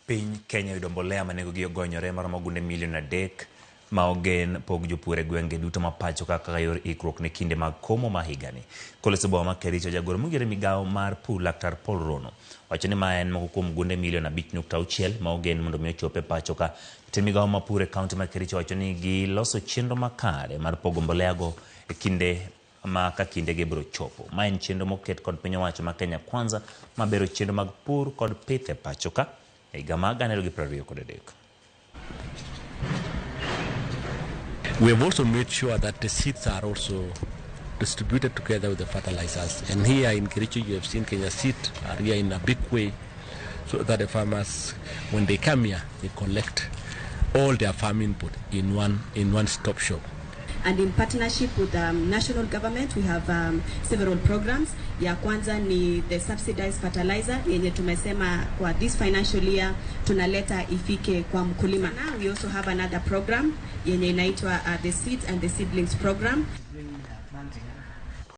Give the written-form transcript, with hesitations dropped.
Piny Kenya yudo mbolea manego gi ogonyore maromo gunde milion 3 ma ogen pog jopur e gwenge duto mapacho kaka yor ikruok ne kinde mag komo ma higani. Kolese boma Kericho jagoro mongere migawo mar pur Laktar Paul Rono wacho ni ma en moko kuom gunde milion 5.6 ma ogen mondo mi ochope pacho ka. Jatend migawo ma pur e kaunti ma Kericho wacho ni giloso chenro makare mar pogo mbolea go e kinde ma ka kinde ge biro chopo. Ma en chenro moket kod piny owacho ma Kenya Kwanza ma bero chenro mag pur kod pith e pacho ka e higa mag 2023. We have also made sure that the seeds are also distributed together with the fertilizers. And here in Kericho, you have seen Kenya Seed are here in a big way, so that the farmers, when they come here, they collect all their farm input in one stop shop. And in partnership with the national government, we have several programs. Ya kwanza ni the subsidized fertilizer yenye tumesema kwa this financial year tunaleta ifike kwa mkulima. Now we also have another program yenye inaitwa the seeds and the seedlings program.